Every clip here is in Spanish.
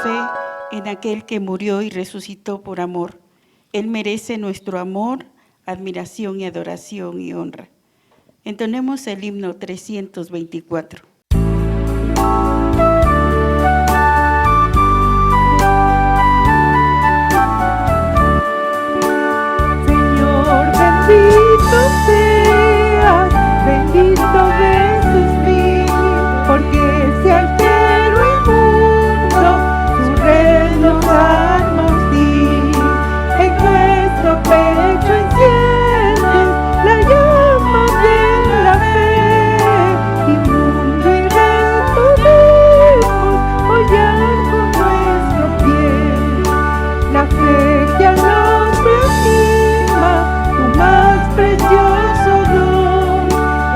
fe en aquel que murió y resucitó por amor. Él merece nuestro amor, admiración y adoración y honra. Entonemos el himno 324. Señor, bendito seas, bendito Jesús mío, porque se alteró el mundo, su red nos armos di. En nuestro pecho enciendes la llama de la fe, y mundo y red podemos hollar con nuestro pie. La fe que al hombre anima, tu más precioso don,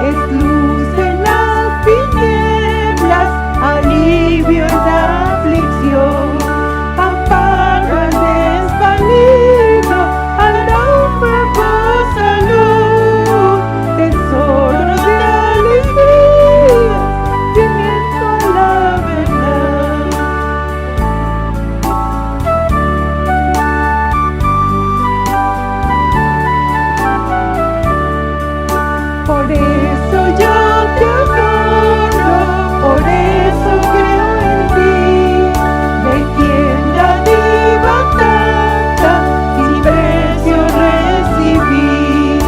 es luz en las tinieblas, alivio en la aflicción, amparo al desvalido, al náufrago salud, tesoro de alegría, cimiento a la verdad. Por eso yo te adoro, por eso creo en ti, de quien la diva tanta sin precio recibí.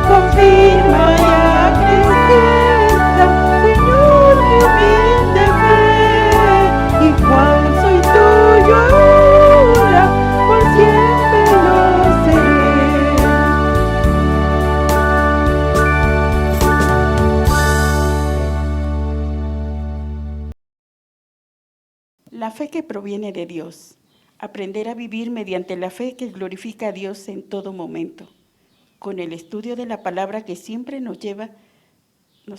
Confirma y acrecienta, Señor, mi humilde fe, y cual soy tuyo ahora, por siempre lo seré. La fe que proviene de Dios. Aprender a vivir mediante la fe que glorifica a Dios en todo momento. Con el estudio de la palabra que siempre nos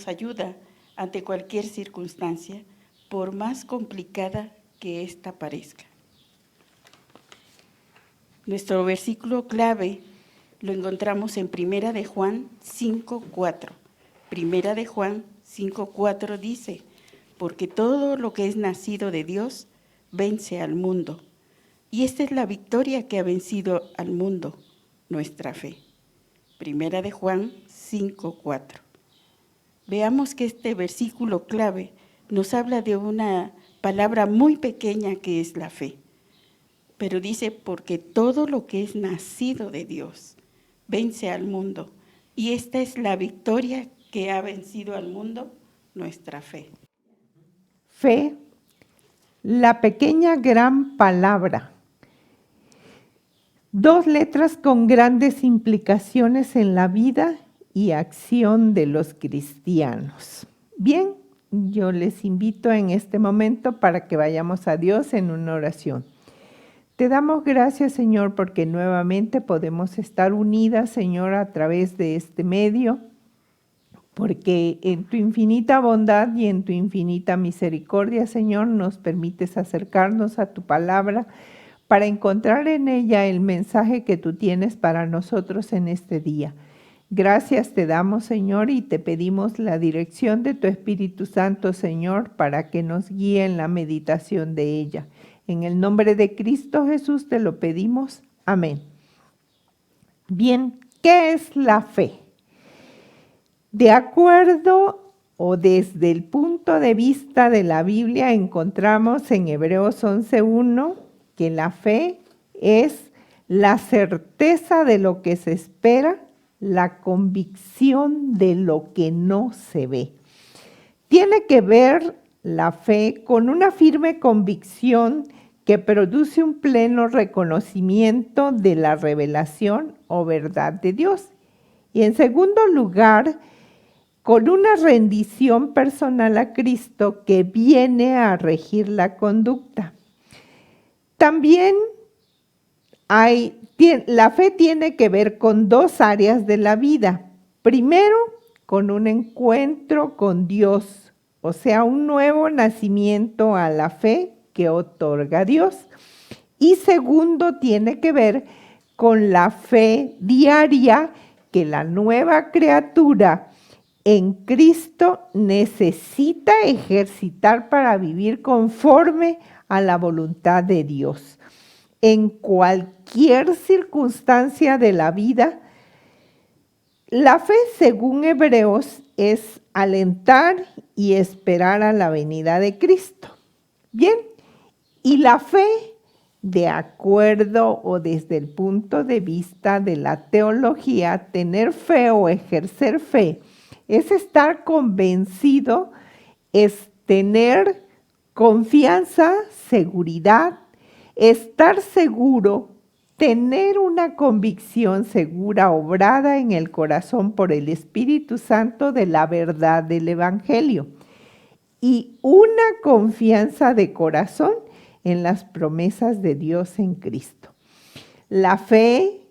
ayuda ante cualquier circunstancia, por más complicada que ésta parezca. Nuestro versículo clave lo encontramos en 1 de Juan 5:4. 1 de Juan 5:4 dice: porque todo lo que es nacido de Dios vence al mundo. Y esta es la victoria que ha vencido al mundo, nuestra fe. 1 de Juan 5:4. Veamos que este versículo clave nos habla de una palabra muy pequeña que es la fe. Pero dice, porque todo lo que es nacido de Dios vence al mundo. Y esta es la victoria que ha vencido al mundo, nuestra fe. Fe, la pequeña gran palabra. Dos letras con grandes implicaciones en la vida y acción de los cristianos. Bien, yo les invito en este momento para que vayamos a Dios en una oración. Te damos gracias, Señor, porque nuevamente podemos estar unidas, Señor, a través de este medio, porque en tu infinita bondad y en tu infinita misericordia, Señor, nos permites acercarnos a tu palabra para encontrar en ella el mensaje que tú tienes para nosotros en este día. Gracias te damos, Señor, y te pedimos la dirección de tu Espíritu Santo, Señor, para que nos guíe en la meditación de ella. En el nombre de Cristo Jesús te lo pedimos. Amén. Bien, ¿qué es la fe? De acuerdo o desde el punto de vista de la Biblia, encontramos en Hebreos 11:1 que la fe es la certeza de lo que se espera, la convicción de lo que no se ve. Tiene que ver la fe con una firme convicción que produce un pleno reconocimiento de la revelación o verdad de Dios. Y en segundo lugar, con una rendición personal a Cristo que viene a regir la conducta. También la fe tiene que ver con dos áreas de la vida. Primero, con un encuentro con Dios, o sea, un nuevo nacimiento a la fe que otorga Dios. Y segundo, tiene que ver con la fe diaria que la nueva criatura en Cristo necesita ejercitar para vivir conforme a la voluntad de Dios. En cualquier circunstancia de la vida, la fe, según Hebreos, es alentar y esperar a la venida de Cristo. Bien, y la fe, de acuerdo o desde el punto de vista de la teología, tener fe o ejercer fe es estar convencido, es tener confianza, seguridad, estar seguro, tener una convicción segura obrada en el corazón por el Espíritu Santo de la verdad del Evangelio y una confianza de corazón en las promesas de Dios en Cristo. La fe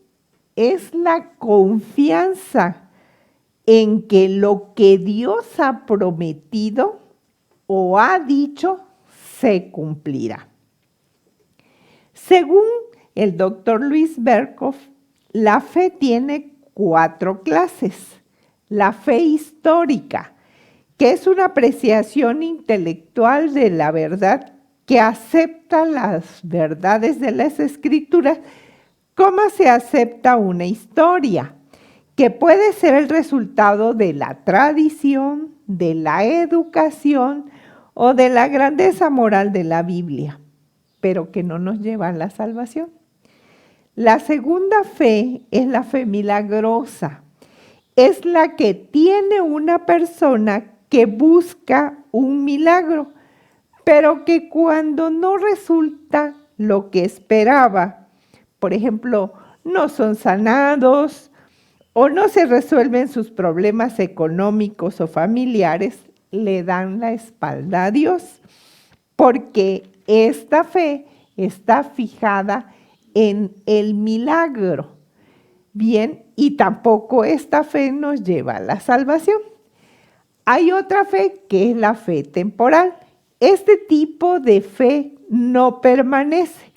es la confianza en que lo que Dios ha prometido o ha dicho se cumplirá. Según el doctor Luis Berkhof, la fe tiene 4 clases. La fe histórica, que es una apreciación intelectual de la verdad que acepta las verdades de las Escrituras como se acepta una historia, que puede ser el resultado de la tradición, de la educación o de la grandeza moral de la Biblia, pero que no nos lleva a la salvación. La segunda fe es la fe milagrosa. Es la que tiene una persona que busca un milagro, pero que cuando no resulta lo que esperaba, por ejemplo, no son sanados o no se resuelven sus problemas económicos o familiares, le dan la espalda a Dios, porque esta fe está fijada en el milagro. Bien, y tampoco esta fe nos lleva a la salvación. Hay otra fe que es la fe temporal. Este tipo de fe no permanece,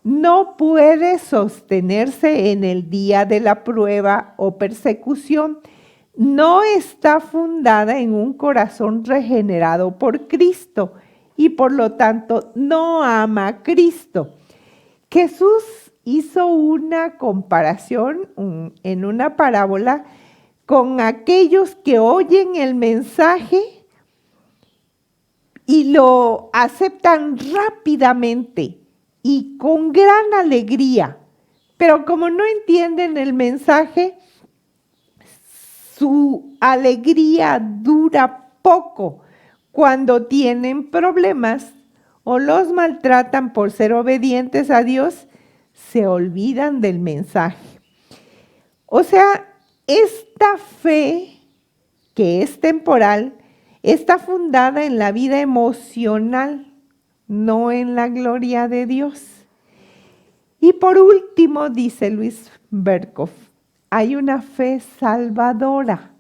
no puede sostenerse en el día de la prueba o persecución, no está fundada en un corazón regenerado por Cristo y por lo tanto no ama a Cristo. Jesús hizo una comparación en una parábola con aquellos que oyen el mensaje y lo aceptan rápidamente y con gran alegría, pero como no entienden el mensaje, su alegría dura poco cuando tienen problemas o los maltratan por ser obedientes a Dios, se olvidan del mensaje. O sea, esta fe que es temporal está fundada en la vida emocional, no en la gloria de Dios. Y por último, dice Luis Berkhof, hay una fe salvadora.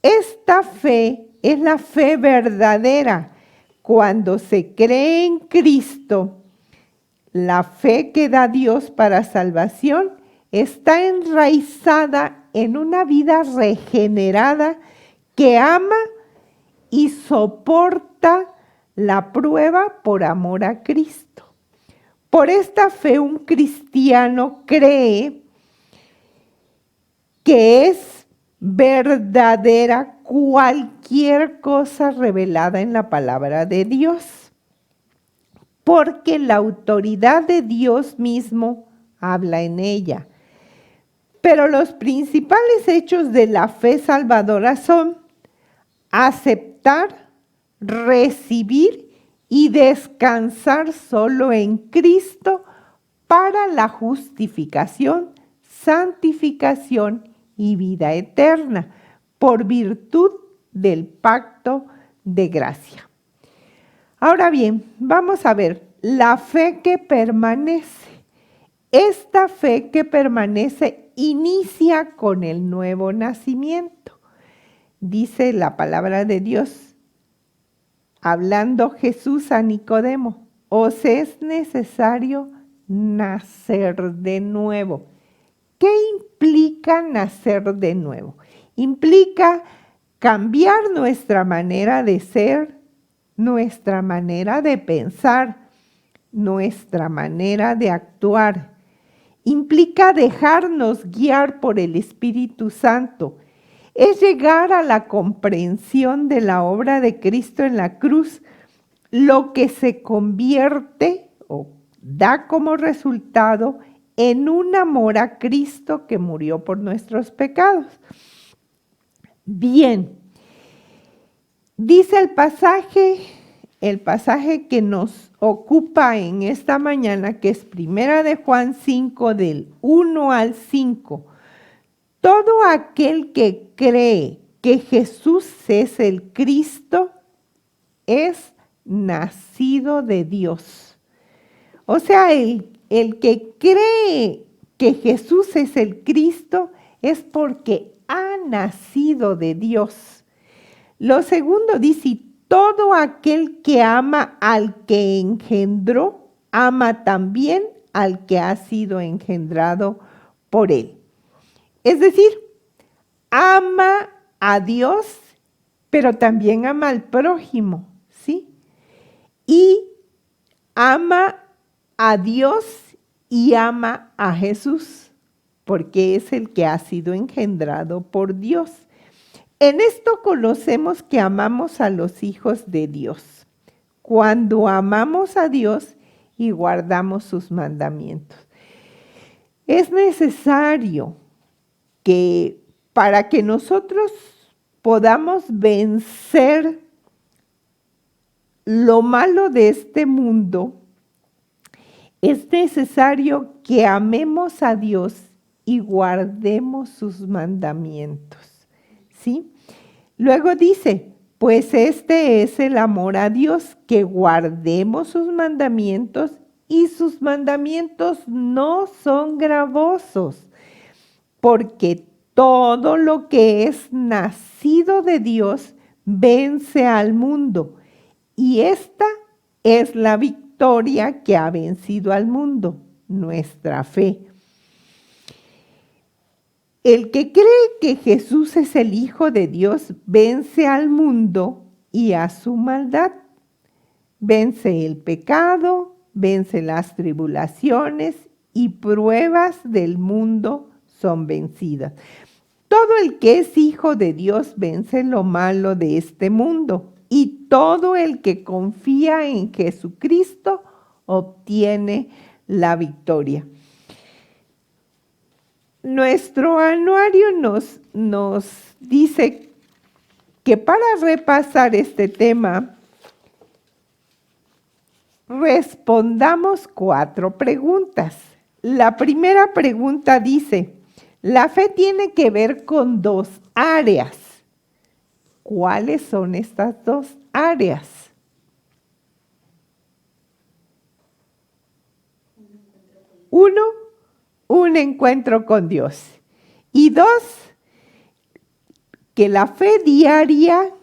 Esta fe es la fe verdadera. Cuando se cree en Cristo, la fe que da Dios para salvación está enraizada en una vida regenerada que ama y soporta la prueba por amor a Cristo. Por esta fe un cristiano cree que es verdadera cualquier cosa revelada en la palabra de Dios, porque la autoridad de Dios mismo habla en ella. Pero los principales hechos de la fe salvadora son aceptar, recibir y descansar solo en Cristo para la justificación, santificación y vida eterna, por virtud del pacto de gracia. Ahora bien, vamos a ver la fe que permanece. Esta fe que permanece inicia con el nuevo nacimiento. Dice la palabra de Dios, hablando Jesús a Nicodemo, os es necesario nacer de nuevo. ¿Qué implica nacer de nuevo? Implica cambiar nuestra manera de ser, nuestra manera de pensar, nuestra manera de actuar. Implica dejarnos guiar por el Espíritu Santo. Es llegar a la comprensión de la obra de Cristo en la cruz, lo que se convierte o da como resultado en un amor a Cristo que murió por nuestros pecados. Bien, dice el pasaje que nos ocupa en esta mañana, que es 1 de Juan 5, del 1 al 5. Todo aquel que cree que Jesús es el Cristo es nacido de Dios. O sea, el que cree que Jesús es el Cristo es porque ha nacido de Dios. Lo segundo dice, y todo aquel que ama al que engendró, ama también al que ha sido engendrado por él. Es decir, ama a Dios, pero también ama al prójimo, ¿sí? Y ama a Dios y ama a Jesús, porque es el que ha sido engendrado por Dios. En esto conocemos que amamos a los hijos de Dios, cuando amamos a Dios y guardamos sus mandamientos. Es necesario que para que nosotros podamos vencer lo malo de este mundo, es necesario que amemos a Dios y guardemos sus mandamientos, ¿sí? Luego dice, pues este es el amor a Dios, que guardemos sus mandamientos, y sus mandamientos no son gravosos, porque todo lo que es nacido de Dios vence al mundo, y esta es la victoria que ha vencido al mundo, nuestra fe. El que cree que Jesús es el Hijo de Dios vence al mundo y a su maldad. Vence el pecado, vence las tribulaciones y pruebas del mundo son vencidas. Todo el que es hijo de Dios vence lo malo de este mundo, y todo el que confía en Jesucristo obtiene la victoria. Nuestro anuario nos dice que para repasar este tema, respondamos 4 preguntas. La primera pregunta dice, la fe tiene que ver con 2 áreas. ¿Cuáles son estas 2 áreas? Uno, un encuentro con Dios. Y 2, que la fe diaria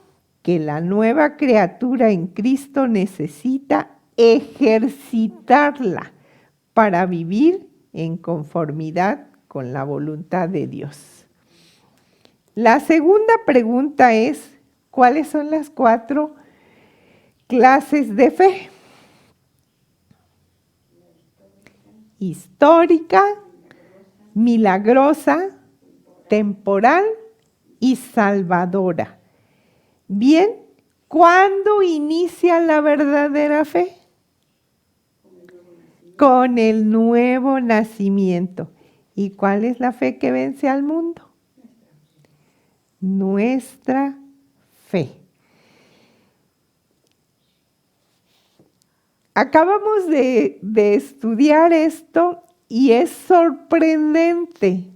que la nueva criatura en Cristo necesita ejercitarla para vivir en conformidad con la voluntad de Dios. La segunda pregunta es, ¿cuáles son las 4 clases de fe? Histórica, milagrosa, temporal y salvadora. Bien, ¿cuándo inicia la verdadera fe? Con el nuevo nacimiento. ¿Y cuál es la fe que vence al mundo? Nuestra fe. Acabamos de estudiar esto y es sorprendente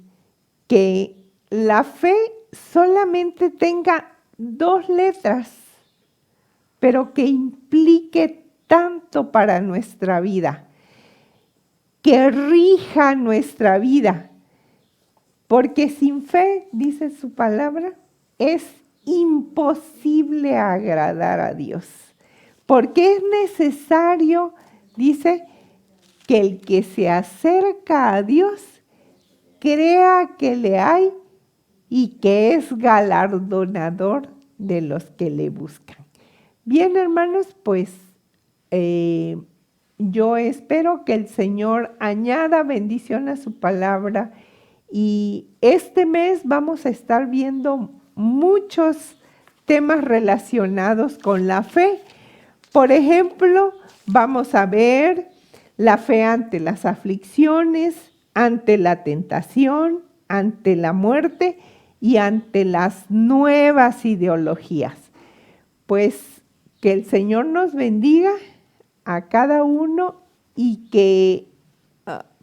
que la fe solamente tenga 2 letras, pero que implique tanto para nuestra vida, que rija nuestra vida, porque sin fe, dice su palabra, es imposible agradar a Dios, porque es necesario, dice, que el que se acerca a Dios crea que le hay y que es galardonador de los que le buscan. Bien, hermanos, pues yo espero que el Señor añada bendición a su palabra y este mes vamos a estar viendo muchos temas relacionados con la fe. Por ejemplo, vamos a ver la fe ante las aflicciones, ante la tentación, ante la muerte y ante las nuevas ideologías. Pues que el Señor nos bendiga a cada uno y que,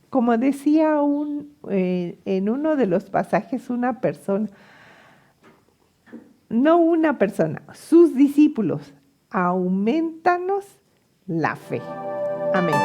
como decía en uno de los pasajes sus discípulos, aumentanos la fe. Amén.